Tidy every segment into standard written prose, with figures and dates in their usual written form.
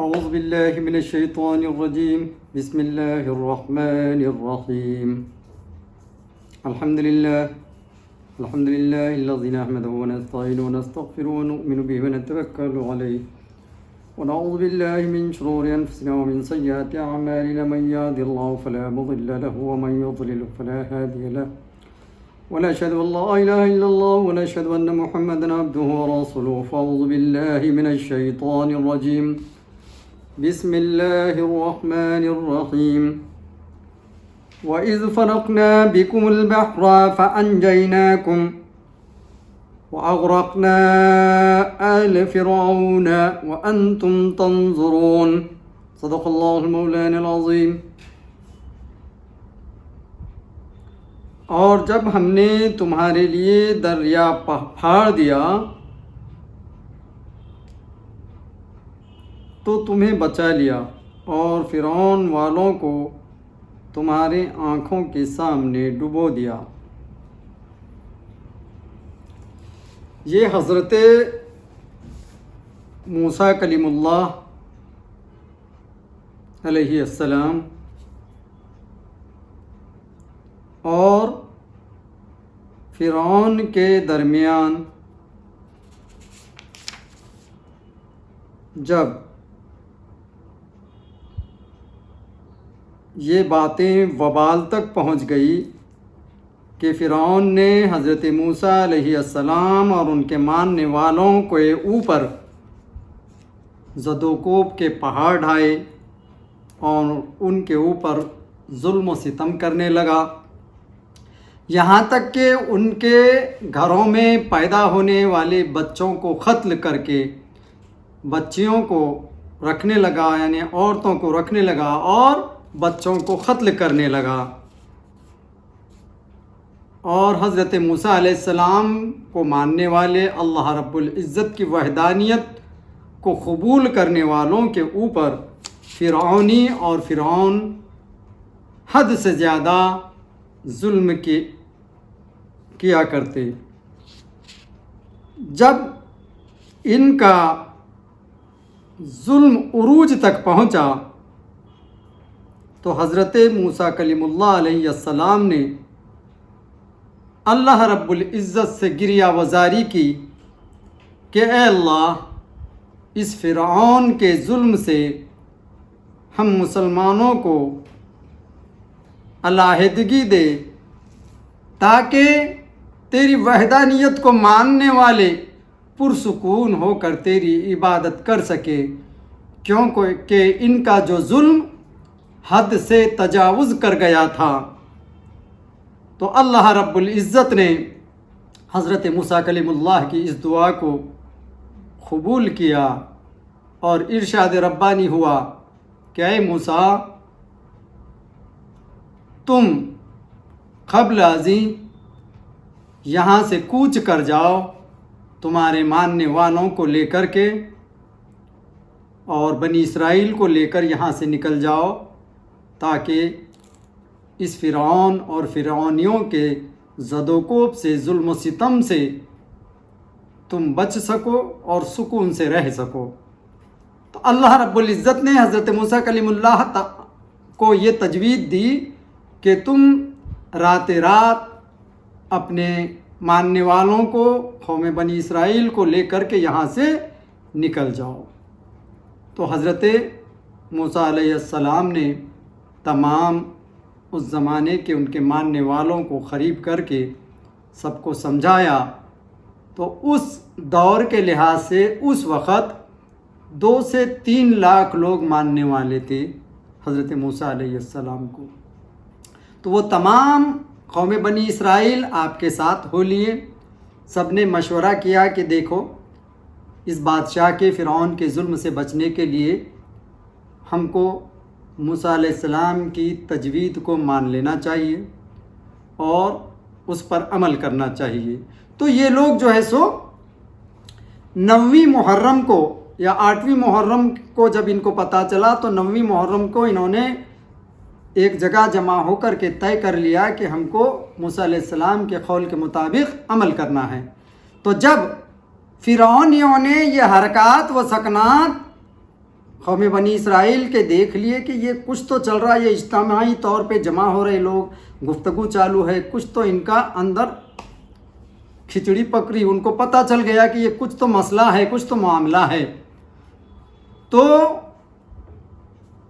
أعوذ بالله من الشيطان الرجيم بسم الله الرحمن الرحيم الحمد لله الذي نحمده ونستعينه ونستغفره ونؤمن به ونتوكل عليه ونعوذ بالله من شرور أنفسنا ومن سيئات أعمالنا من يهده الله فلا مضل له ومن يضلل فلا هادي له ونشهد أن لا إله إلا الله ونشهد أن محمدا عبده ورسوله فأعوذ بالله من الشيطان الرجيم بسم الله الرحمن الرحيم وإذ فرقنا بكم البحر فأنجيناكم وأغرقنا آل فرعون وأنتم تنظرون صدق الله المولانا العظيم. اور جب ہم نے تمہارے لیے دریا پھاڑ دیا تو تمہیں بچا لیا اور فرعون والوں کو تمہارے آنکھوں کے سامنے ڈبو دیا. یہ حضرت موسیٰ کلیم اللہ علیہ السلام اور فرعون کے درمیان جب یہ باتیں وبال تک پہنچ گئی کہ فرعون نے حضرت موسیٰ علیہ السلام اور ان کے ماننے والوں کے اوپر زد و کوب کے پہاڑ ڈھائے اور ان کے اوپر ظلم و ستم کرنے لگا، یہاں تک کہ ان کے گھروں میں پیدا ہونے والے بچوں کو قتل کر کے بچیوں کو رکھنے لگا، یعنی عورتوں کو رکھنے لگا اور بچوں کو قتل کرنے لگا. اور حضرت موسیٰ علیہ السلام کو ماننے والے اللہ رب العزت کی وحدانیت کو قبول کرنے والوں کے اوپر فرعونی اور فرعون حد سے زیادہ ظلم کیا کرتے. جب ان کا ظلم عروج تک پہنچا تو حضرت موسیٰ کلیم اللہ علیہ السلام نے اللہ رب العزت سے گریہ وزاری کی کہ اے اللہ، اس فرعون کے ظلم سے ہم مسلمانوں کو علیحدگی دے تاکہ تیری وحدانیت کو ماننے والے پرسکون ہو کر تیری عبادت کر سکے، کیونکہ ان کا جو ظلم حد سے تجاوز کر گیا تھا. تو اللہ رب العزت نے حضرت موسیٰ کلیم اللہ کی اس دعا کو قبول کیا اور ارشاد ربانی ہوا کہ اے موسیٰ، تم قبل ازیں یہاں سے کوچ کر جاؤ تمہارے ماننے والوں کو لے کر کے، اور بنی اسرائیل کو لے کر یہاں سے نکل جاؤ تاکہ اس فرعون اور فرعونیوں کے زد و کوب سے، ظلم و ستم سے تم بچ سکو اور سکون سے رہ سکو. تو اللہ رب العزت نے حضرت موسیٰ کلیم اللہ کو یہ تجوید دی کہ تم رات اپنے ماننے والوں کو، قوم بنی اسرائیل کو لے کر کے یہاں سے نکل جاؤ. تو حضرت موسیٰ علیہ السلام نے تمام اس زمانے کے ان کے ماننے والوں کو قریب کر کے سب کو سمجھایا. تو اس دور کے لحاظ سے اس وقت 2 سے 3 لاکھ لوگ ماننے والے تھے حضرت موسیٰ علیہ السلام کو. تو وہ تمام قوم بنی اسرائیل آپ کے ساتھ ہو لیے. سب نے مشورہ کیا کہ دیکھو، اس بادشاہ کے فرعون کے ظلم سے بچنے کے لیے ہم کو موسیٰ علیہ السلام کی تجوید کو مان لینا چاہیے اور اس پر عمل کرنا چاہیے. تو یہ لوگ جو ہے سو 9ویں محرم کو یا 8ویں محرم کو جب ان کو پتہ چلا تو 9ویں محرم کو انہوں نے ایک جگہ جمع ہو کر کے طے کر لیا کہ ہم کو موسیٰ علیہ السلام کے قول کے مطابق عمل کرنا ہے. تو جب فرعونیوں نے یہ حرکات و سکنات قوم بنی اسرائیل کے دیکھ لیے کہ یہ کچھ تو چل رہا ہے، یہ اجتماعی طور پہ جمع ہو رہے لوگ، گفتگو چالو ہے، کچھ تو ان کا اندر کھچڑی پکڑی، ان کو پتہ چل گیا کہ یہ کچھ تو مسئلہ ہے، کچھ تو معاملہ ہے۔ تو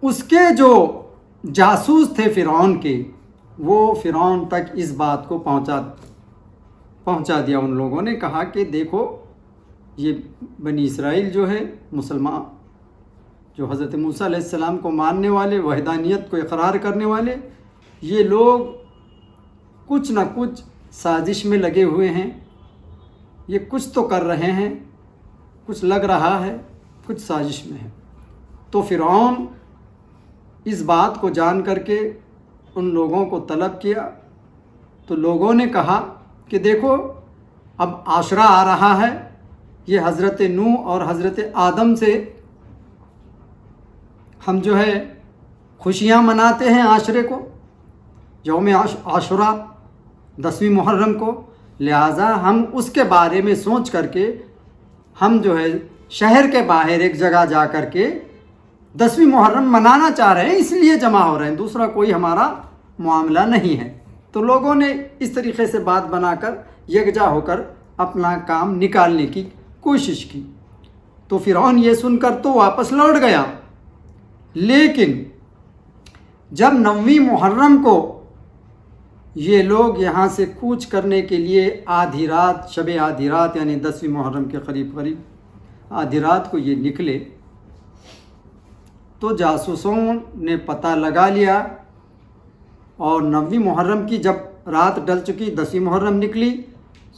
اس کے جو جاسوس تھے فرعون کے، وہ فرعون تک اس بات کو پہنچا دیا۔ ان لوگوں نے کہا کہ دیکھو یہ بنی اسرائیل جو ہے، مسلمان جو حضرت موسیٰ علیہ السلام کو ماننے والے، وحدانیت کو اقرار کرنے والے، یہ لوگ کچھ نہ کچھ سازش میں لگے ہوئے ہیں، یہ کچھ تو کر رہے ہیں، کچھ لگ رہا ہے، کچھ سازش میں ہے۔ تو فرعون اس بات کو جان کر کے ان لوگوں کو طلب کیا، تو لوگوں نے کہا کہ دیکھو اب عاشرہ آ رہا ہے، یہ حضرت نوح اور حضرت آدم سے ہم جو ہے خوشیاں مناتے ہیں عاشرے کو، یوم عاشورہ 10ویں محرم کو، لہٰذا ہم اس کے بارے میں سوچ کر کے ہم جو ہے شہر کے باہر ایک جگہ جا کر کے 10ویں محرم منانا چاہ رہے ہیں، اس لیے جمع ہو رہے ہیں، دوسرا کوئی ہمارا معاملہ نہیں ہے۔ تو لوگوں نے اس طریقے سے بات بنا کر یکجا ہو کر اپنا کام نکالنے کی کوشش کی۔ تو فرعون یہ سن کر تو واپس لوٹ گیا، لیکن جب 9ویں محرم کو یہ لوگ یہاں سے کوچ کرنے کے لیے آدھی رات، شب آدھی رات یعنی 10ویں محرم کے قریب آدھی رات کو یہ نکلے، تو جاسوسوں نے پتہ لگا لیا، اور 9ویں محرم کی جب رات ڈل چکی، 10ویں محرم نکلی،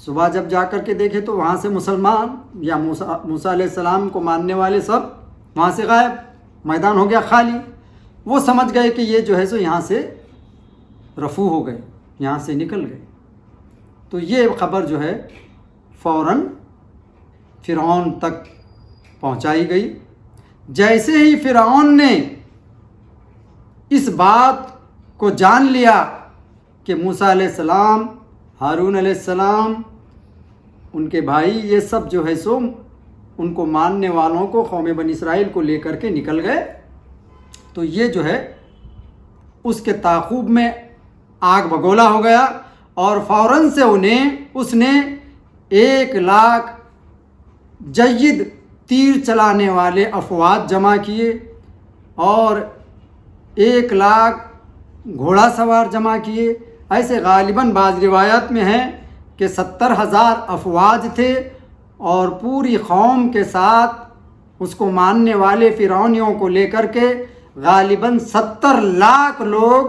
صبح جب جا کر کے دیکھے تو وہاں سے مسلمان یا موسیٰ علیہ السلام کو ماننے والے سب وہاں سے غائب، میدان ہو گیا خالی۔ وہ سمجھ گئے کہ یہ جو ہے سو یہاں سے رفو ہو گئے، یہاں سے نکل گئے۔ تو یہ خبر جو ہے فوراً فرعون تک پہنچائی گئی۔ جیسے ہی فرعون نے اس بات کو جان لیا کہ موسیٰ علیہ السلام، ہارون علیہ السلام، ان کے بھائی، یہ سب جو ہے سو ان کو ماننے والوں کو، قوم بنی اسرائیل کو لے کر کے نکل گئے، تو یہ جو ہے اس کے تعاقب میں آگ بگولا ہو گیا، اور فوراً سے اس نے 1,00,000 جید تیر چلانے والے افواج جمع کیے، اور 1,00,000 گھوڑا سوار جمع کیے۔ ایسے غالباً بعض روایات میں ہے کہ 70,000 افواج تھے، اور پوری قوم کے ساتھ اس کو ماننے والے فرعونیوں کو لے کر کے غالباً 70 لاکھ لوگ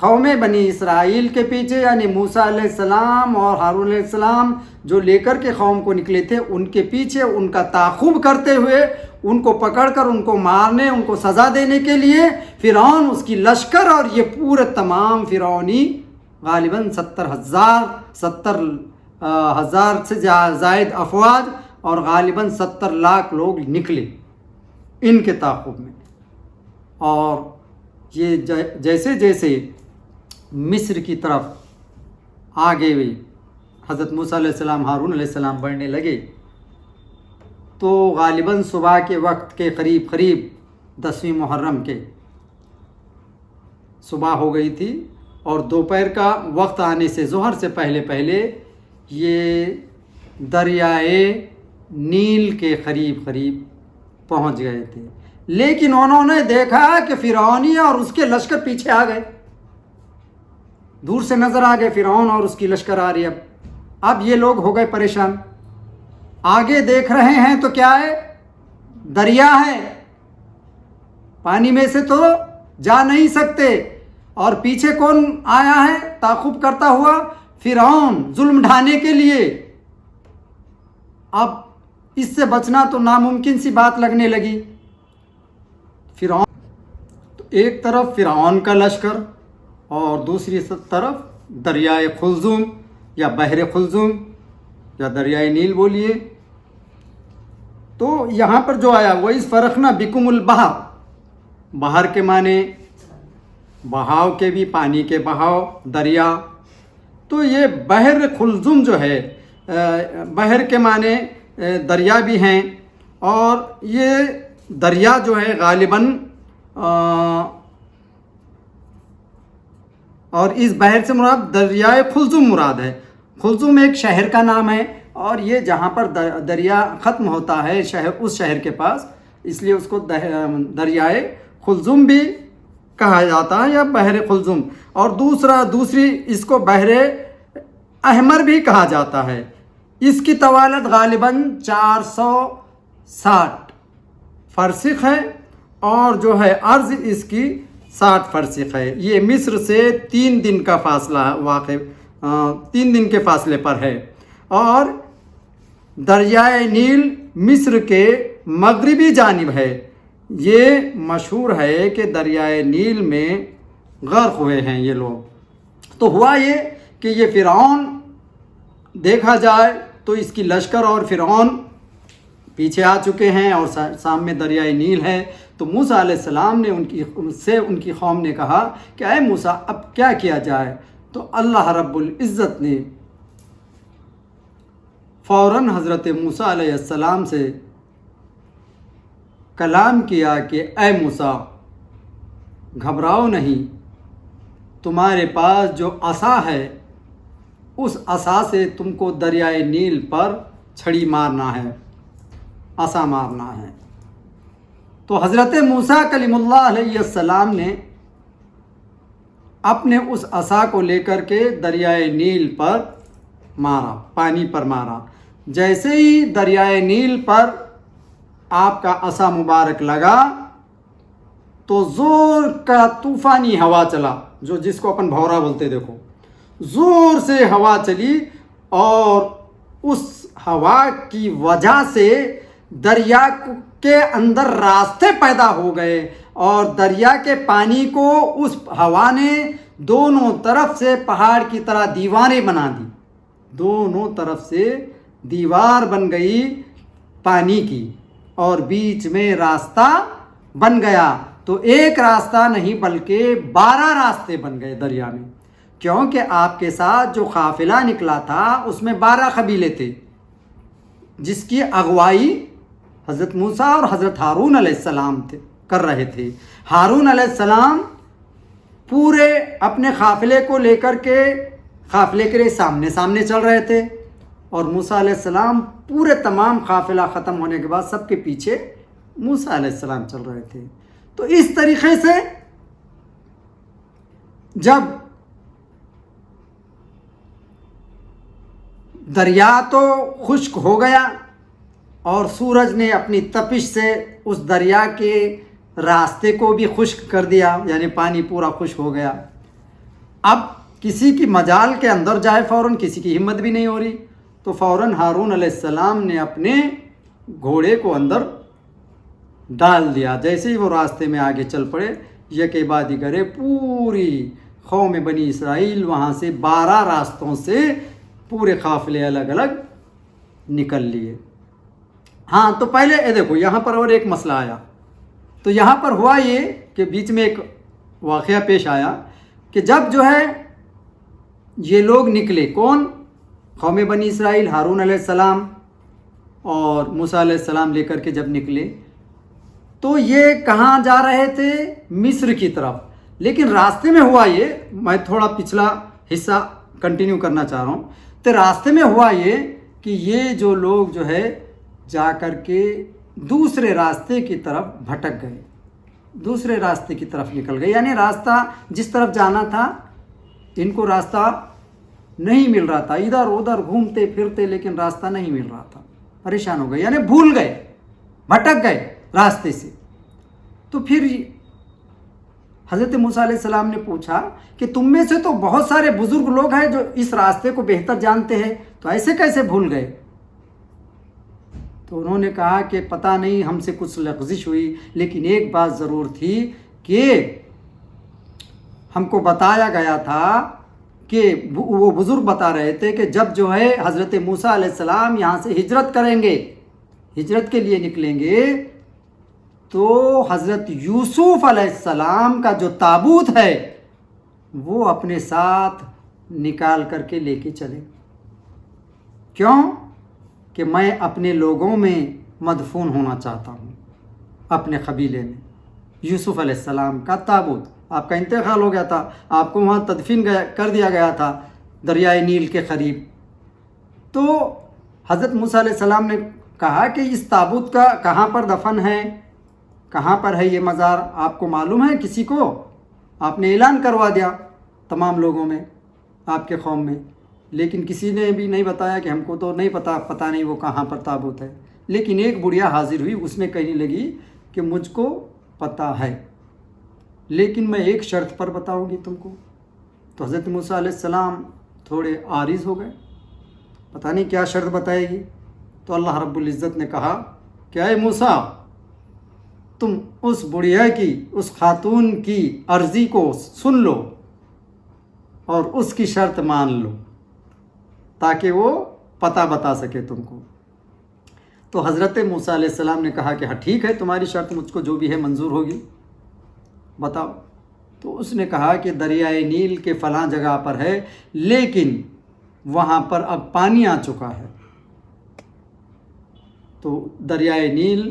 قوم بنی اسرائیل کے پیچھے، یعنی موسیٰ علیہ السلام اور ہارون علیہ السلام جو لے کر کے قوم کو نکلے تھے، ان کے پیچھے ان کا تعاقب کرتے ہوئے ان کو پکڑ کر ان کو مارنے، ان کو سزا دینے کے لیے فرعون، اس کی لشکر اور یہ پورے تمام فرعونی غالباً 70,000 سے زائد افواج اور غالباً 70 لاکھ لوگ نکلے ان کے تعاقب میں۔ اور یہ جیسے جیسے مصر کی طرف آگے ہوئی، حضرت موسیٰ علیہ السلام، ہارون علیہ السلام بڑھنے لگے، تو غالباً صبح کے وقت کے قریب 10ویں محرم کے صبح ہو گئی تھی، اور دوپہر کا وقت آنے سے ظہر سے پہلے یہ دریائے نیل کے قریب پہنچ گئے تھے۔ لیکن انہوں نے دیکھا کہ فرعونی اور اس کے لشکر پیچھے آ گئے، دور سے نظر آ گئے فرعون اور اس کی لشکر آ رہی ہے۔ اب یہ لوگ ہو گئے پریشان، آگے دیکھ رہے ہیں تو کیا ہے، دریا ہے، پانی میں سے تو جا نہیں سکتے، اور پیچھے کون آیا ہے تعاقب کرتا ہوا، فرعون، ظلم ڈھانے کے لیے۔ اب اس سے بچنا تو ناممکن سی بات لگنے لگی۔ فرعون تو ایک طرف فرعون کا لشکر، اور دوسری طرف دریائے قلزم یا بحر قلزم یا دریائے نیل بولیے۔ تو یہاں پر جو آیا وہ اس فرقنا بکم البحر، بحر کے معنی بہاؤ کے بھی، پانی کے بہاؤ، دریا۔ تو یہ بحر قلزم جو ہے، بحر کے معنی دریا بھی ہیں، اور یہ دریا جو ہے غالباً اور اس بحر سے مراد دریائے خلزم مراد ہے۔ خلزم ایک شہر کا نام ہے، اور یہ جہاں پر دریا ختم ہوتا ہے اس شہر کے پاس، اس لیے اس کو دریائے خلزم بھی کہا جاتا ہے یا بحر خلزم۔ اور دوسری اس کو بحر احمر بھی کہا جاتا ہے۔ اس کی طوالت غالباً 460 فرسخ ہے، اور جو ہے عرض اس کی 60 فرسخ ہے۔ یہ مصر سے 3 دن کا فاصلہ واقع 3 دن کے فاصلے پر ہے، اور دریائے نیل مصر کے مغربی جانب ہے۔ یہ مشہور ہے کہ دریائے نیل میں غرق ہوئے ہیں یہ لوگ۔ تو ہوا یہ کہ یہ فرعون دیکھا جائے تو اس کی لشکر اور فرعون پیچھے آ چکے ہیں، اور سامنے دریائے نیل ہے۔ تو موسیٰ علیہ السلام نے ان کی قوم نے کہا کہ اے موسیٰ اب کیا کیا جائے؟ تو اللہ رب العزت نے فوراً حضرت موسیٰ علیہ السلام سے کلام کیا کہ اے موسیٰ گھبراؤ نہیں، تمہارے پاس جو عصا ہے اس عصا سے تم کو دریائے نیل پر چھڑی مارنا ہے، عصا مارنا ہے۔ تو حضرت موسیٰ کلیم اللہ علیہ السلام نے اپنے اس عصا کو لے کر کے دریائے نیل پر مارا، پانی پر مارا۔ جیسے ہی دریائے نیل پر آپ کا عصا مبارک لگا تو زور کا طوفانی ہوا چلا، جس کو اپن بھورا بولتے، دیکھو زور سے ہوا چلی، اور اس ہوا کی وجہ سے دریا کے اندر راستے پیدا ہو گئے، اور دریا کے پانی کو اس ہوا نے دونوں طرف سے پہاڑ کی طرح دیواریں بنا دی، دونوں طرف سے دیوار بن گئی پانی کی، اور بیچ میں راستہ بن گیا۔ تو ایک راستہ نہیں بلکہ 12 راستے بن گئے دریا میں، کیونکہ آپ کے ساتھ جو قافلہ نکلا تھا اس میں 12 قبیلے تھے، جس کی اغوائی حضرت موسیٰ اور حضرت ہارون علیہ السلام کر رہے تھے۔ ہارون علیہ السلام پورے اپنے قافلے کو لے کر کے قافلے کے سامنے چل رہے تھے، اور موسیٰ علیہ السلام پورے تمام قافلہ ختم ہونے کے بعد سب کے پیچھے موسیٰ علیہ السلام چل رہے تھے۔ تو اس طریقے سے جب دریا تو خشک ہو گیا، اور سورج نے اپنی تپش سے اس دریا کے راستے کو بھی خشک کر دیا، یعنی پانی پورا خشک ہو گیا۔ اب کسی کی مجال کے اندر جائے فوراً، کسی کی ہمت بھی نہیں ہو رہی، تو فوراً ہارون علیہ السلام نے اپنے گھوڑے کو اندر ڈال دیا۔ جیسے ہی وہ راستے میں آگے چل پڑے، یکے بعد دیگرے پوری قوم بنی اسرائیل وہاں سے 12 راستوں سے پورے قافلے الگ الگ نکل لیے۔ ہاں تو پہلے دیکھو یہاں پر اور ایک مسئلہ آیا۔ تو یہاں پر ہوا یہ کہ بیچ میں ایک واقعہ پیش آیا کہ جب جو ہے یہ لوگ نکلے، کون؟ قوم بنی اسرائیل، ہارون علیہ السلام اور موسیٰ علیہ السلام لے کر کے جب نکلے، تو یہ کہاں جا رہے تھے؟ مصر کی طرف۔ لیکن راستے میں ہوا یہ، میں تھوڑا پچھلا حصہ کنٹینیو کرنا چاہ رہا ہوں۔ تو راستے میں ہوا یہ کہ یہ جو لوگ جو ہے جا کر کے دوسرے راستے کی طرف بھٹک گئے، دوسرے راستے کی طرف نکل گئے، یعنی راستہ جس طرف جانا تھا ان کو راستہ نہیں مل رہا تھا، ادھر ادھر گھومتے پھرتے لیکن راستہ نہیں مل رہا تھا، پریشان ہو گئے، یعنی بھول گئے، بھٹک گئے راستے سے۔ تو پھر حضرت موسیٰ علیہ السلام نے پوچھا کہ تم میں سے تو بہت سارے بزرگ لوگ ہیں جو اس راستے کو بہتر جانتے ہیں، تو ایسے کیسے بھول گئے؟ تو انہوں نے کہا کہ پتہ نہیں ہم سے کچھ لغزش ہوئی، لیکن ایک بات ضرور تھی کہ ہم کو بتایا گیا تھا کہ وہ بزرگ بتا رہے تھے کہ جب جو ہے حضرت موسیٰ علیہ السلام یہاں سے ہجرت کریں گے، ہجرت کے لیے نکلیں گے، تو حضرت یوسف علیہ السلام کا جو تابوت ہے وہ اپنے ساتھ نکال کر کے لے کے چلے۔ کیوں؟ کہ میں اپنے لوگوں میں مدفون ہونا چاہتا ہوں، اپنے قبیلے میں یوسف علیہ السلام کا تابوت، آپ کا انتقال ہو گیا تھا، آپ کو وہاں تدفین کر دیا گیا تھا دریائے نیل کے قریب۔ تو حضرت موسیٰ علیہ السلام نے کہا کہ اس تابوت کا کہاں پر دفن ہے، کہاں پر ہے یہ مزار، آپ کو معلوم ہے کسی کو؟ آپ نے اعلان کروا دیا تمام لوگوں میں، آپ کے قوم میں، لیکن کسی نے بھی نہیں بتایا کہ ہم کو تو نہیں پتہ نہیں وہ کہاں پر تابوت ہے۔ لیکن ایک بڑھیا حاضر ہوئی، اس نے کہنے لگی کہ مجھ کو پتہ ہے، لیکن میں ایک شرط پر بتاؤں گی تم کو۔ تو حضرت موسیٰ علیہ السلام تھوڑے عارض ہو گئے، پتہ نہیں کیا شرط بتائے گی۔ تو اللہ رب العزت نے کہا کہ اے موسیٰ، تم اس بڑھیا کی، اس خاتون کی عرضی کو سن لو اور اس کی شرط مان لو تاکہ وہ پتہ بتا سکے تم کو۔ تو حضرت موسیٰ علیہ السلام نے کہا کہ ہاں ٹھیک ہے، تمہاری شرط مجھ کو جو بھی ہے منظور ہوگی، بتاؤ۔ تو اس نے کہا کہ دریائے نیل کے فلاں جگہ پر ہے، لیکن وہاں پر اب پانی آ چکا ہے۔ تو دریائے نیل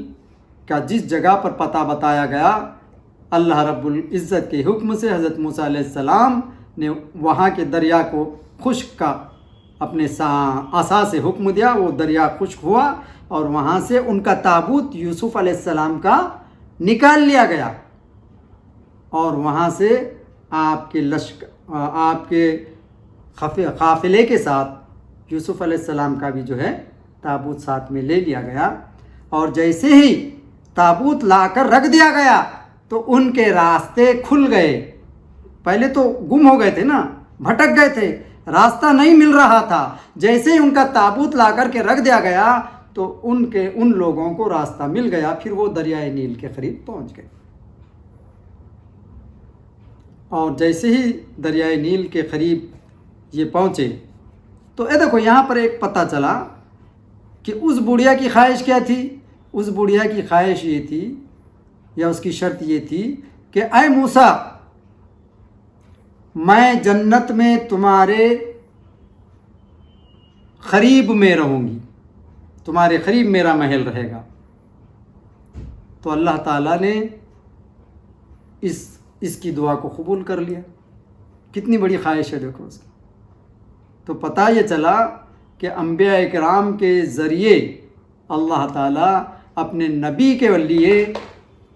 کا جس جگہ پر پتہ بتایا گیا، اللہ رب العزت کے حکم سے حضرت موسیٰ علیہ السلام نے وہاں کے دریا کو خشک کا اپنے عصا سے حکم دیا، وہ دریا خشک ہوا اور وہاں سے ان کا تابوت یوسف علیہ السلام کا نکال لیا گیا، اور وہاں سے آپ کے قافلے کے ساتھ یوسف علیہ السلام کا بھی جو ہے تابوت ساتھ میں لے لیا گیا۔ اور جیسے ہی تابوت لا کر رکھ دیا گیا تو ان کے راستے کھل گئے۔ پہلے تو گم ہو گئے تھے نا، بھٹک گئے تھے، راستہ نہیں مل رہا تھا۔ جیسے ہی ان کا تابوت لا کر کے رکھ دیا گیا تو ان لوگوں کو راستہ مل گیا، پھر وہ دریائے نیل کے قریب پہنچ گئے۔ اور جیسے ہی دریائے نیل کے قریب یہ پہنچے تو دیکھو یہاں پر ایک پتہ چلا کہ اس بڑھیا کی خواہش کیا تھی۔ اس بڑھیا کی خواہش یہ تھی، یا اس کی شرط یہ تھی کہ اے موسیٰ، میں جنت میں تمہارے قریب میں رہوں گی، تمہارے قریب میرا محل رہے گا۔ تو اللہ تعالیٰ نے اس کی دعا کو قبول کر لیا۔ کتنی بڑی خواہش ہے دیکھو اس کی۔ تو پتہ یہ چلا کہ انبیاء کرام کے ذریعے اللہ تعالیٰ اپنے نبی کے لیے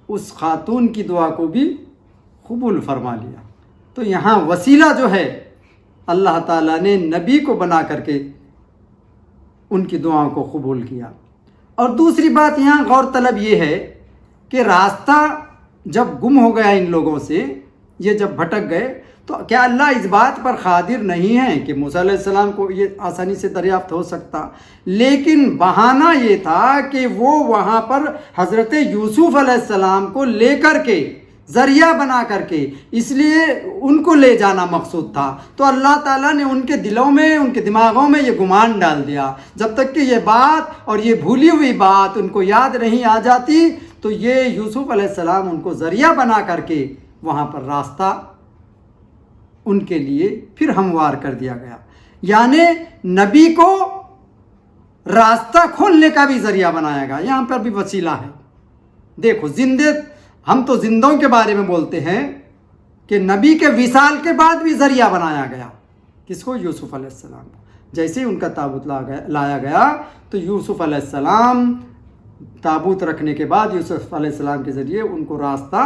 اس خاتون کی دعا کو بھی قبول فرما لیا۔ تو یہاں وسیلہ جو ہے اللہ تعالیٰ نے نبی کو بنا کر کے ان کی دعاؤں کو قبول کیا۔ اور دوسری بات یہاں غور طلب یہ ہے کہ راستہ جب گم ہو گیا ان لوگوں سے، یہ جب بھٹک گئے، تو کیا اللہ اس بات پر قادر نہیں ہے کہ موسیٰ علیہ السلام کو یہ آسانی سے دریافت ہو سکتا؟ لیکن بہانہ یہ تھا کہ وہ وہاں پر حضرت یوسف علیہ السلام کو لے کر کے ذریعہ بنا کر کے، اس لیے ان کو لے جانا مقصود تھا۔ تو اللہ تعالیٰ نے ان کے دلوں میں، ان کے دماغوں میں یہ گمان ڈال دیا۔ جب تک کہ یہ بات اور یہ بھولی ہوئی بات ان کو یاد نہیں آ جاتی تو یہ یوسف علیہ السلام ان کو ذریعہ بنا کر کے وہاں پر راستہ ان کے لیے پھر ہموار کر دیا گیا۔ یعنی نبی کو راستہ کھولنے کا بھی ذریعہ بنایا گیا۔ یہاں پر بھی وسیلہ ہے۔ دیکھو ہم تو زندوں کے بارے میں بولتے ہیں کہ نبی کے وصال کے بعد بھی ذریعہ بنایا گیا۔ کس کو؟ یوسف علیہ السلام کو۔ جیسے ہی ان کا تابوت لایا گیا تو یوسف علیہ السلام تابوت رکھنے کے بعد یوسف علیہ السلام کے ذریعے ان کو راستہ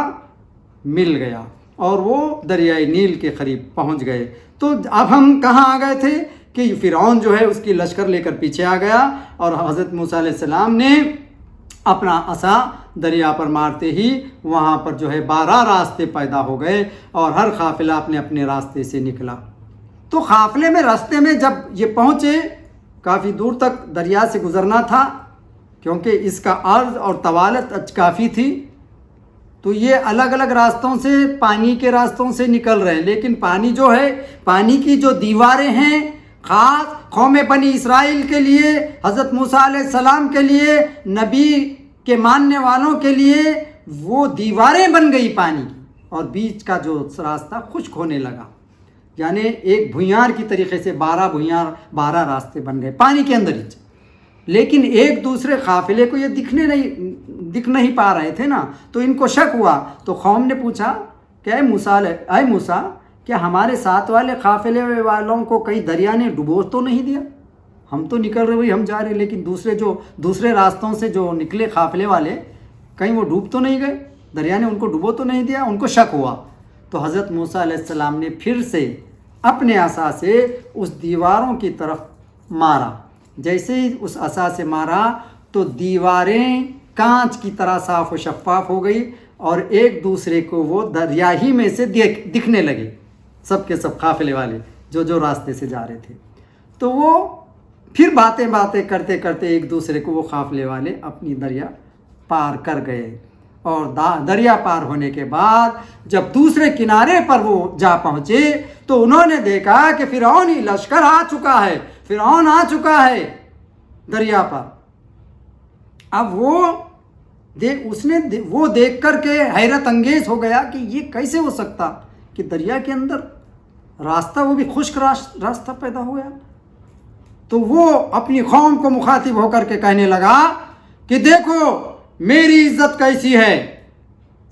مل گیا اور وہ دریائے نیل کے قریب پہنچ گئے۔ تو اب ہم کہاں آ گئے تھے کہ فرعون جو ہے اس کی لشکر لے کر پیچھے آ گیا، اور حضرت موسیٰ علیہ السلام نے اپنا عصا دریا پر مارتے ہی وہاں پر جو ہے 12 راستے پیدا ہو گئے اور ہر قافلہ اپنے اپنے راستے سے نکلا۔ تو قافلے میں راستے میں جب یہ پہنچے، کافی دور تک دریا سے گزرنا تھا کیونکہ اس کا عرض اور طوالت کافی تھی، تو یہ الگ الگ راستوں سے، پانی کے راستوں سے نکل رہے ہیں، لیکن پانی جو ہے، پانی کی جو دیواریں ہیں، خاص قوم بنی اسرائیل کے لیے، حضرت موسیٰ علیہ السلام کے لیے، نبی کے ماننے والوں کے لیے وہ دیواریں بن گئی پانی کی، اور بیچ کا جو راستہ خشک ہونے لگا۔ یعنی ایک بھویار کی طریقے سے 12 راستے بن گئے پانی کے اندر ہی۔ لیکن ایک دوسرے قافلے کو یہ دکھ نہیں پا رہے تھے نا، تو ان کو شک ہوا. تو قوم نے پوچھا کہ اے موسیٰ کیا ہمارے ساتھ والے قافلے والوں کو کہیں دریا نے ڈبو تو نہیں دیا؟ ہم تو نکل رہے ہم جا رہے، لیکن دوسرے راستوں سے جو نکلے قافلے والے کہیں وہ ڈوب تو نہیں گئے؟ دریا نے ان کو ڈبو تو نہیں دیا؟ ان کو شک ہوا. تو حضرت موسیٰ علیہ السلام نے پھر سے اپنے عصا سے اس دیواروں کی طرف مارا. جیسے ہی اس عصا سے مارا تو دیواریں کانچ کی طرح صاف و شفاف ہو گئی، اور ایک دوسرے کو وہ دریا ہی میں سے دکھنے لگے، سب کے سب قافلے والے جو راستے سے جا رہے تھے. تو وہ پھر باتیں کرتے کرتے ایک دوسرے کو وہ قافلے والے اپنی دریا پار کر گئے. اور دریا پار ہونے کے بعد جب دوسرے کنارے پر وہ جا پہنچے تو انہوں نے دیکھا کہ فرعونی لشکر آ چکا ہے، فرعون آ چکا ہے دریا پر. اب وہ دیکھ کر کے حیرت انگیز ہو گیا کہ یہ کیسے ہو سکتا کہ دریا کے اندر راستہ، وہ بھی خشک راستہ پیدا ہو گیا. تو وہ اپنی قوم کو مخاطب ہو کر کے کہنے لگا کہ دیکھو میری عزت کیسی ہے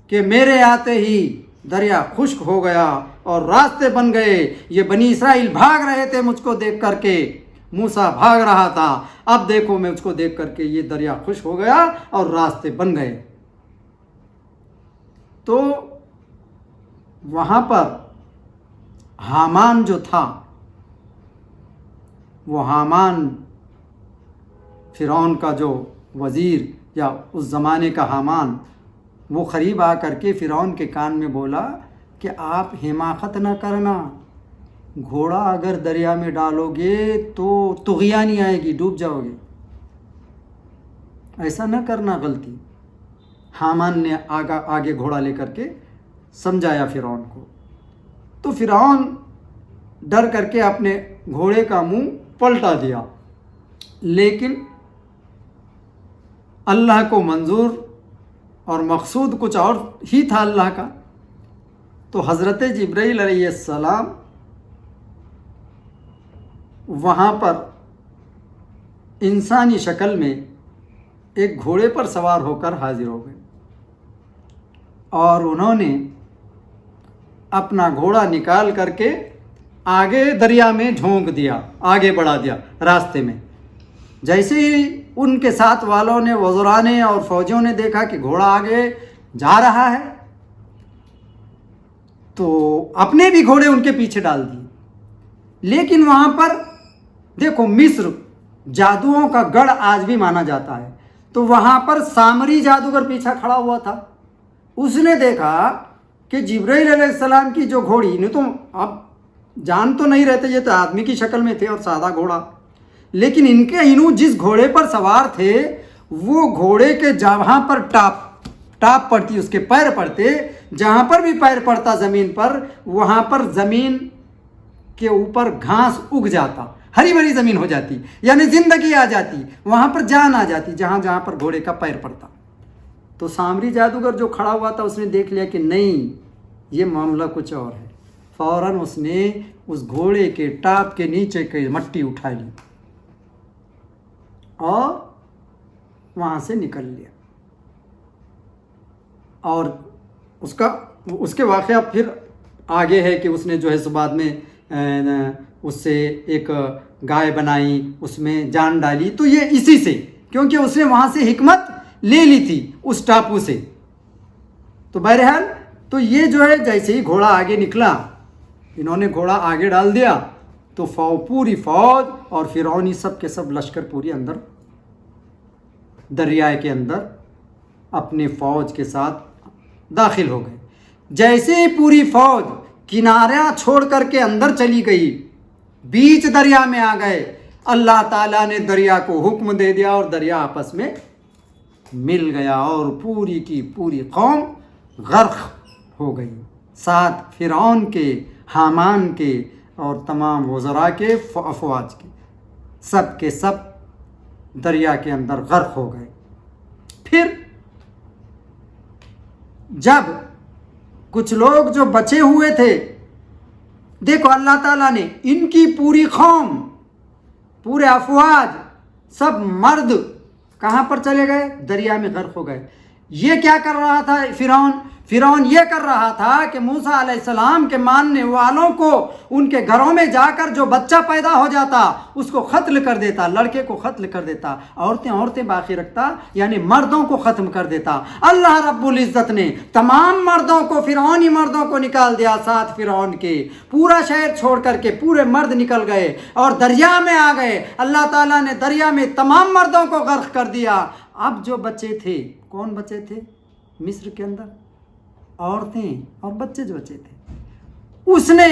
کہ میرے آتے ہی دریا خشک ہو گیا اور راستے بن گئے. یہ بنی اسرائیل بھاگ رہے تھے مجھ کو دیکھ کر کے، موسیٰ بھاگ رہا تھا، اب دیکھو میں اس کو دیکھ کر کے یہ دریا خشک ہو گیا اور راستے بن گئے. تو وہاں پر حامان جو تھا، وہ حامان فرعون کا جو وزیر یا اس زمانے کا حامان، وہ قریب آ کر کے فرعون کے کان میں بولا کہ آپ حماقت نہ کرنا، گھوڑا اگر دریا میں ڈالو گے تو طغیانی آئے گی، ڈوب جاؤ گے، ایسا نہ کرنا غلطی. حامان نے آگے گھوڑا لے کر کے سمجھایا فرعون کو. تو فرعون ڈر کر کے اپنے گھوڑے کا منہ پلٹا دیا، لیکن اللہ کو منظور اور مقصود کچھ اور ہی تھا اللہ کا. تو حضرت جبرائیل علیہ السلام وہاں پر انسانی شکل میں ایک گھوڑے پر سوار ہو کر حاضر ہو گئے، اور انہوں نے اپنا گھوڑا نکال کر کے آگے دریا میں جھونک دیا، آگے بڑھا دیا راستے میں. جیسے ہی ان کے ساتھ والوں نے، وزراء نے اور فوجیوں نے دیکھا کہ گھوڑا آگے جا رہا ہے تو اپنے بھی گھوڑے ان کے پیچھے ڈال دیے. لیکن وہاں پر دیکھو، مصر جادوؤں کا گڑھ آج بھی مانا جاتا ہے، تو وہاں پر سامری جادوگر پیچھا کھڑا ہوا تھا. اس نے دیکھا کہ جبرائیل علیہ السلام کی جو گھوڑی نے، تو اب جان تو نہیں رہتے، یہ تو آدمی کی شکل میں تھے اور سادہ گھوڑا، لیکن انہوں جس گھوڑے پر سوار تھے وہ گھوڑے کے جہاں پر ٹاپ پڑتی، اس کے پیر پڑتے، جہاں پر بھی پیر پڑتا زمین پر، وہاں پر زمین کے اوپر گھاس اگ جاتا، ہری بھری زمین ہو جاتی، یعنی زندگی آ جاتی، وہاں پر جان آ جاتی جہاں پر گھوڑے کا پیر پڑتا. تو سامری جادوگر جو کھڑا ہوا تھا اس نے دیکھ لیا کہ نہیں، یہ معاملہ کچھ اور ہے. فوراً اس نے اس گھوڑے کے ٹاپ کے نیچے کی مٹی اٹھا لی اور وہاں سے نکل لیا. اور اس کے واقعہ پھر آگے ہے کہ اس نے جو ہے سو بعد میں اس سے ایک گائے بنائی، اس میں جان ڈالی. تو یہ اسی سے، کیونکہ اس نے وہاں سے حکمت لے لی تھی اس ٹاپو سے. تو بہرحال تو یہ جو ہے جیسے ہی گھوڑا آگے نکلا، انہوں نے گھوڑا آگے ڈال دیا تو پوری فوج اور فرعونی سب کے سب لشکر پوری اندر دریائے کے اندر اپنے فوج کے ساتھ داخل ہو گئے. جیسے ہی پوری فوج کنارہ چھوڑ کر کے اندر چلی گئی، بیچ دریا میں آ گئے، اللہ تعالیٰ نے دریا کو حکم دے دیا اور دریا آپس میں مل گیا اور پوری کی پوری قوم غرق ہو گئی، ساتھ فرعون کے، حامان کے اور تمام وزراء کے، افواج کے سب دریا کے اندر غرق ہو گئے. پھر جب کچھ لوگ جو بچے ہوئے تھے، دیکھو اللہ تعالیٰ نے ان کی پوری قوم، پورے افواج سب مرد کہاں پر چلے گئے؟ دریا میں غرق ہو گئے۔ یہ کیا کر رہا تھا فرعون یہ کر رہا تھا کہ موسیٰ علیہ السلام کے ماننے والوں کو ان کے گھروں میں جا کر جو بچہ پیدا ہو جاتا اس کو قتل کر دیتا، لڑکے کو قتل کر دیتا، عورتیں باقی رکھتا، یعنی مردوں کو ختم کر دیتا۔ اللہ رب العزت نے تمام مردوں کو، فرعونی مردوں کو نکال دیا، ساتھ فرعون کے پورا شہر چھوڑ کر کے پورے مرد نکل گئے اور دریا میں آ گئے۔ اللہ تعالیٰ نے دریا میں تمام مردوں کو غرق کر دیا۔ اب جو بچے تھے، کون بچے تھے مصر کے اندر؟ عورتیں اور بچے جو بچے تھے، اس نے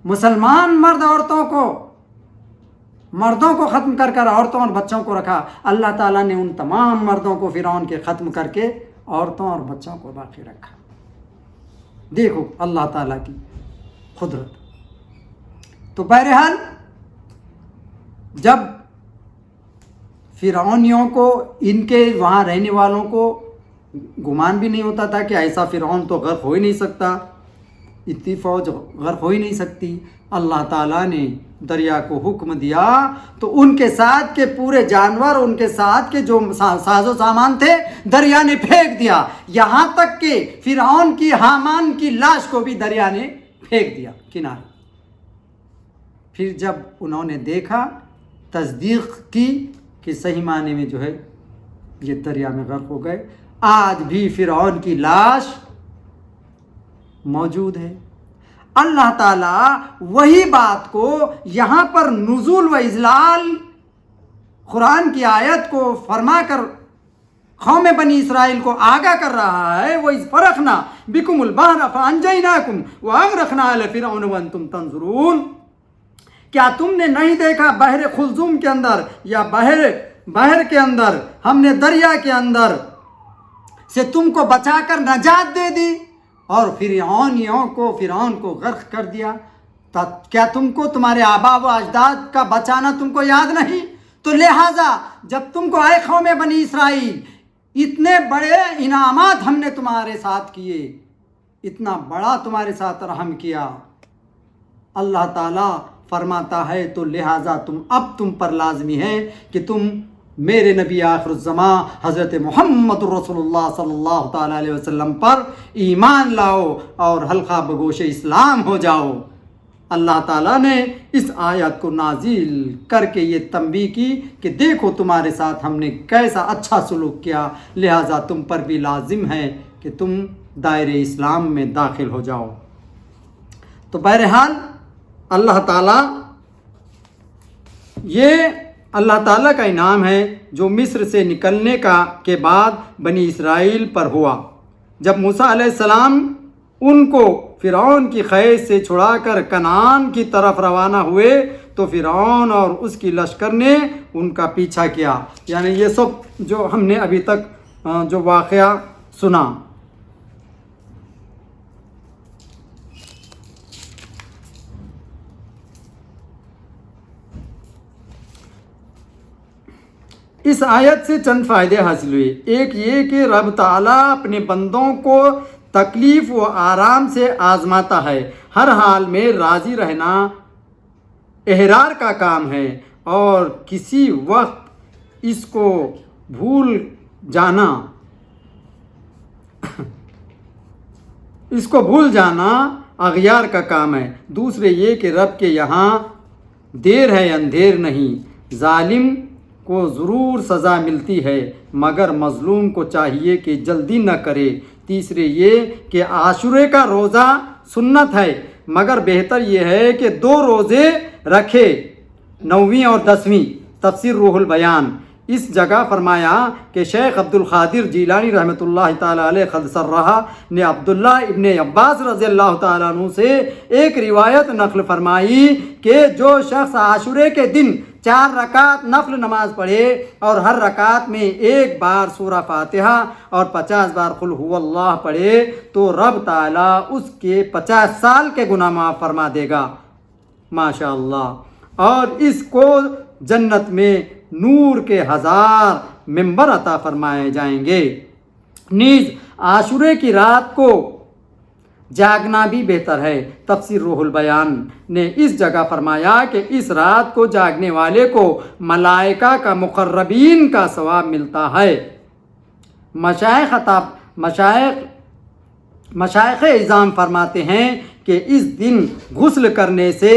مسلمان مردوں کو ختم کر کر عورتوں اور بچوں کو رکھا۔ اللہ تعالیٰ نے ان تمام مردوں کو فرعون کے ختم کر کے عورتوں اور بچوں کو باقی رکھا۔ دیکھو اللہ تعالیٰ کی قدرت۔ تو بہرحال جب فرعونیوں کو، ان کے وہاں رہنے والوں کو گمان بھی نہیں ہوتا تھا کہ ایسا فرعون تو غرق ہو ہی نہیں سکتا، اتنی فوج غرق ہو ہی نہیں سکتی، اللہ تعالیٰ نے دریا کو حکم دیا تو ان کے ساتھ کے پورے جانور، ان کے ساتھ کے جو ساز و سامان تھے، دریا نے پھینک دیا، یہاں تک کہ فرعون کی، حامان کی لاش کو بھی دریا نے پھینک دیا کنارے۔ پھر جب انہوں نے دیکھا، تصدیق کی کہ صحیح معنی میں جو ہے یہ دریا میں غرق ہو گئے، آج بھی فرعون کی لاش موجود ہے۔ اللہ تعالیٰ وہی بات کو یہاں پر نزول و اذلال قرآن کی آیت کو فرما کر قوم بنی اسرائیل کو آگاہ کر رہا ہے۔ وَإِذْ فَرَقْنَا بِكُمُ الْبَحْرَ فَأَنْجَيْنَاكُمْ وَأَغْرَقْنَا آلَ فِرْعَوْنَ وَأَنْتُمْ تَنْظُرُونَ۔ کیا تم نے نہیں دیکھا بحر خلزوم کے اندر یا بحر کے اندر، ہم نے دریا کے اندر سے تم کو بچا کر نجات دے دی اور فرعون کو غرق کر دیا۔ کیا تم کو تمہارے آبا و اجداد کا بچانا تم کو یاد نہیں؟ تو لہٰذا جب تم کو اے قوم بنی اسرائیل، اتنے بڑے انعامات ہم نے تمہارے ساتھ کیے، اتنا بڑا تمہارے ساتھ رحم کیا، اللہ تعالیٰ فرماتا ہے تو لہٰذا تم پر لازمی ہے کہ تم میرے نبی آخر الزمان حضرت محمد رسول اللہ صلی اللہ تعالیٰ علیہ وسلم پر ایمان لاؤ اور حلقہ بگوش اسلام ہو جاؤ۔ اللہ تعالیٰ نے اس آیت کو نازل کر کے یہ تنبیہ کی کہ دیکھو تمہارے ساتھ ہم نے کیسا اچھا سلوک کیا، لہٰذا تم پر بھی لازم ہے کہ تم دائرہ اسلام میں داخل ہو جاؤ۔ تو بہرحال اللہ تعالیٰ، یہ اللہ تعالیٰ کا انعام ہے جو مصر سے نکلنے کے بعد بنی اسرائیل پر ہوا۔ جب موسیٰ علیہ السلام ان کو فرعون کی قید سے چھڑا کر کنعان کی طرف روانہ ہوئے تو فرعون اور اس کی لشکر نے ان کا پیچھا کیا، یعنی یہ سب جو ہم نے ابھی تک جو واقعہ سنا۔ اس آیت سے چند فائدے حاصل ہوئے۔ ایک یہ کہ رب تعالیٰ اپنے بندوں کو تکلیف و آرام سے آزماتا ہے، ہر حال میں راضی رہنا احرار کا کام ہے، اور کسی وقت اس کو بھول جانا اغیار کا کام ہے۔ دوسرے یہ کہ رب کے یہاں دیر ہے اندھیر نہیں، ظالم کو ضرور سزا ملتی ہے مگر مظلوم کو چاہیے کہ جلدی نہ کرے۔ تیسرے یہ کہ عاشورے کا روزہ سنت ہے مگر بہتر یہ ہے کہ 2 روزے رکھے، 9ویں اور 10ویں۔ تفسیر روح البیان۔ اس جگہ فرمایا کہ شیخ عبد القادر جیلانی رحمۃ اللہ تعالیٰ علیہ خدسرہ نے عبداللہ ابن عباس رضی اللہ تعالیٰ عنہ سے ایک روایت نقل فرمائی کہ جو شخص عاشورے کے دن 4 رکعت نفل نماز پڑھے اور ہر رکعت میں 1 بار سورہ فاتحہ اور 50 بار قل هو اللہ پڑھے تو رب تعالیٰ اس کے 50 سال کے گناہ معاف فرما دے گا، ماشاء اللہ، اور اس کو جنت میں نور کے 1000 ممبر عطا فرمائے جائیں گے۔ نیز عاشورے کی رات کو جاگنا بھی بہتر ہے۔ تفسیر روح البیان نے اس جگہ فرمایا کہ اس رات کو جاگنے والے کو ملائکہ کا مقربین کا ثواب ملتا ہے۔ مشائخ اعظام فرماتے ہیں کہ اس دن غسل کرنے سے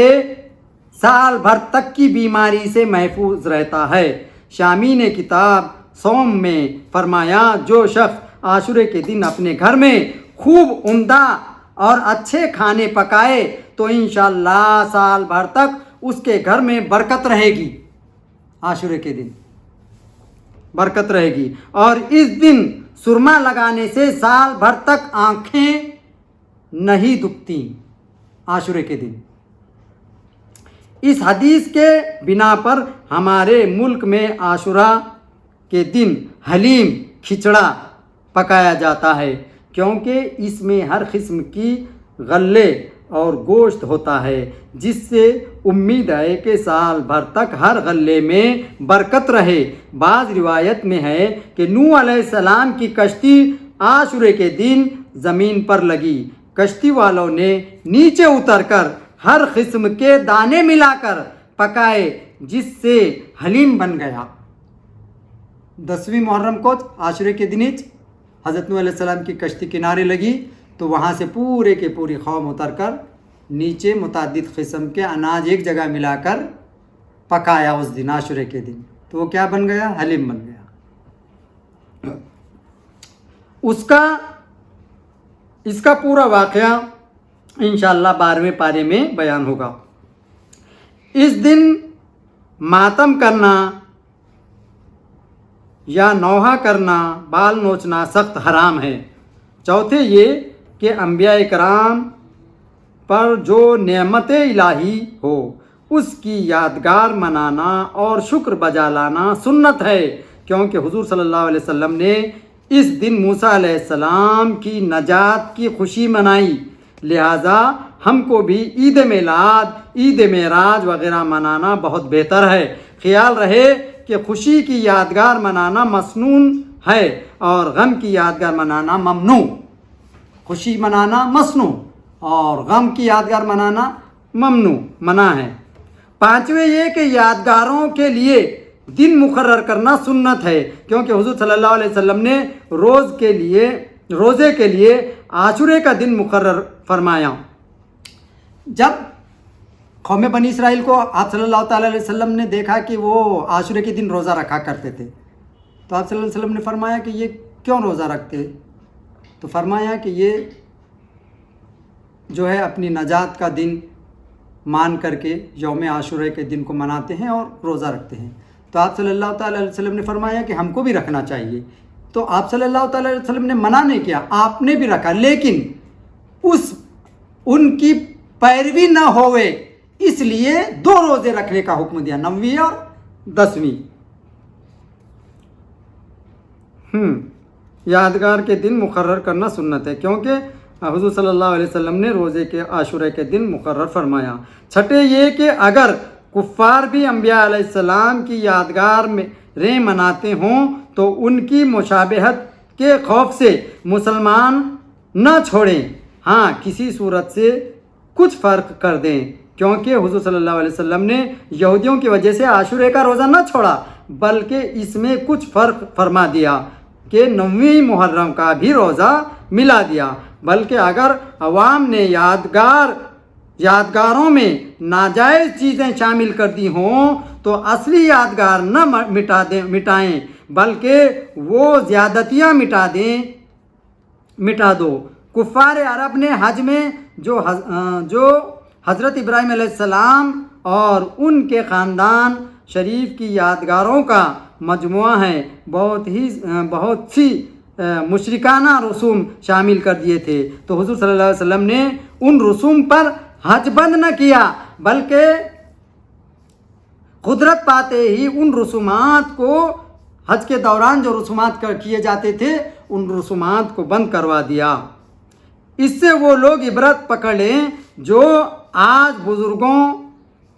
سال بھر تک کی بیماری سے محفوظ رہتا ہے۔ شامی نے کتاب صوم میں فرمایا جو شخص عاشورے کے دن اپنے گھر میں خوب عمدہ اور اچھے کھانے پکائے تو انشاءاللہ سال بھر تک اس کے گھر میں برکت رہے گی۔ عاشورے کے دن برکت رہے گی، اور اس دن سرما لگانے سے سال بھر تک آنکھیں نہیں دکھتی۔ عاشورے کے دن اس حدیث کے بنا پر ہمارے ملک میں عاشورہ کے دن حلیم کھچڑا پکایا جاتا ہے، کیونکہ اس میں ہر قسم کی غلے اور گوشت ہوتا ہے، جس سے امید ہے کہ سال بھر تک ہر غلے میں برکت رہے۔ بعض روایت میں ہے کہ نوح علیہ السلام کی کشتی عاشورے کے دن زمین پر لگی، کشتی والوں نے نیچے اتر کر ہر قسم کے دانے ملا کر پکائے، جس سے حلیم بن گیا۔ 10ویں محرم کو عاشورے کے دن حضرت نوح علیہ السلام کی کشتی کنارے لگی تو وہاں سے پورے کے پوری قوم اتر کر نیچے متعدد قسم کے اناج ایک جگہ ملا کر پکایا اس دن عاشورے کے دن، تو وہ کیا بن گیا؟ حلیم بن گیا۔ اس کا پورا واقعہ انشاءاللہ 12ویں پارے میں بیان ہوگا۔ اس دن ماتم کرنا یا نوحہ کرنا، بال نوچنا سخت حرام ہے۔ چوتھے یہ کہ انبیاء کرام پر جو نعمت الہی ہو اس کی یادگار منانا اور شکر بجا لانا سنت ہے، کیونکہ حضور صلی اللہ علیہ وسلم نے اس دن موسیٰ علیہ السلام کی نجات کی خوشی منائی، لہٰذا ہم کو بھی عید میلاد، عید معراج وغیرہ منانا بہت بہتر ہے۔ خیال رہے کہ خوشی کی یادگار منانا مسنون ہے اور غم کی یادگار منانا ممنوع۔ خوشی منانا مسنون اور غم کی یادگار منانا ممنوع، منع ہے۔ 5ویں یہ کہ یادگاروں کے لیے دن مقرر کرنا سنت ہے، کیونکہ حضور صلی اللہ علیہ وسلم نے روزے کے لیے عاشورے کا دن مقرر فرمایا۔ جب قوم بنی اسرائیل کو آپ صلی اللہ تعالیٰ علیہ وسلم نے دیکھا کہ وہ عاشورے کے دن روزہ رکھا کرتے تھے، تو آپ صلی اللہ علیہ وسلم نے فرمایا کہ یہ کیوں روزہ رکھتے؟ تو فرمایا کہ یہ جو ہے اپنی نجات کا دن مان کر کے یوم عاشورے کے دن کو مناتے ہیں اور روزہ رکھتے ہیں۔ تو آپ صلی اللہ تعالیٰ علیہ وسلم نے فرمایا کہ ہم کو بھی رکھنا چاہیے۔ تو آپ صلی اللہ تعالیٰ علیہ وسلم نے منع نہیں کیا، آپ نے بھی رکھا، لیکن ان کی پیروی نہ ہوئے اس لیے 2 روزے رکھنے کا حکم دیا، 9ویں اور 10ویں۔ یادگار کے دن مقرر کرنا سنت ہے، کیونکہ حضور صلی اللہ علیہ وسلم نے روزے کے عاشورے کے دن مقرر فرمایا۔ 6 یہ کہ اگر کفار بھی انبیاء علیہ السلام کی یادگار میں مناتے ہوں تو ان کی مشابہت کے خوف سے مسلمان نہ چھوڑیں، ہاں کسی صورت سے کچھ فرق کر دیں، کیونکہ حضور صلی اللہ علیہ وسلم نے یہودیوں کی وجہ سے عاشورے کا روزہ نہ چھوڑا، بلکہ اس میں کچھ فرق فرما دیا کہ 9ویں محرم کا بھی روزہ ملا دیا۔ بلکہ اگر عوام نے یادگاروں میں ناجائز چیزیں شامل کر دی ہوں تو اصلی یادگار نہ مٹائیں، بلکہ وہ زیادتیاں مٹا دو۔ کفار عرب نے حج میں جو حضرت ابراہیم علیہ السلام اور ان کے خاندان شریف کی یادگاروں کا مجموعہ ہے، بہت سی مشرکانہ رسوم شامل کر دیے تھے، تو حضور صلی اللہ علیہ وسلم نے ان رسوم پر حج بند نہ کیا، بلکہ قدرت پاتے ہی ان رسومات کو، حج کے دوران جو رسومات کیے جاتے تھے ان رسومات کو بند کروا دیا۔ اس سے وہ لوگ عبرت پکڑ لیں جو آج بزرگوں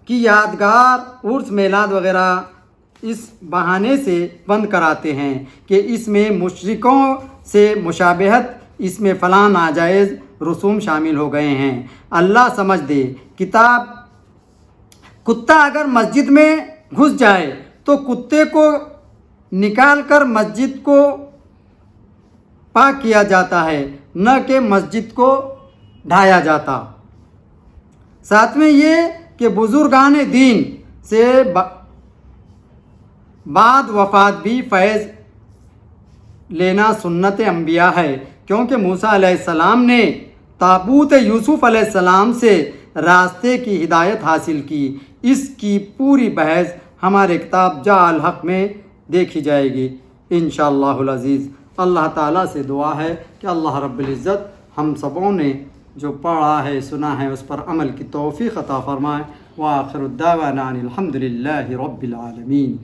کی یادگار عرس میلاد وغیرہ اس بہانے سے بند کراتے ہیں کہ اس میں مشرکوں سے مشابہت، اس میں فلاں ناجائز رسوم شامل ہو گئے ہیں۔ اللہ سمجھ دے، کتا اگر مسجد میں گھس جائے تو کتے کو نکال کر مسجد کو پاک کیا جاتا ہے، نہ کہ مسجد کو ڈھایا جاتا۔ ساتویں یہ کہ بزرگان دین سے بعد وفات بھی فیض لینا سنت انبیاء ہے، کیونکہ موسیٰ علیہ السلام نے تابوت یوسف علیہ السلام سے راستے کی ہدایت حاصل کی۔ اس کی پوری بحث ہمارے کتاب جاء الحق میں دیکھی جائے گی انشاءاللہ العزیز۔ اللہ تعالیٰ سے دعا ہے کہ اللہ رب العزت ہم سبوں نے جو پڑھا ہے سنا ہے اس پر عمل کی توفیق عطا فرمائے۔ وآخر الدعوانا ان الحمد للہ رب العالمین۔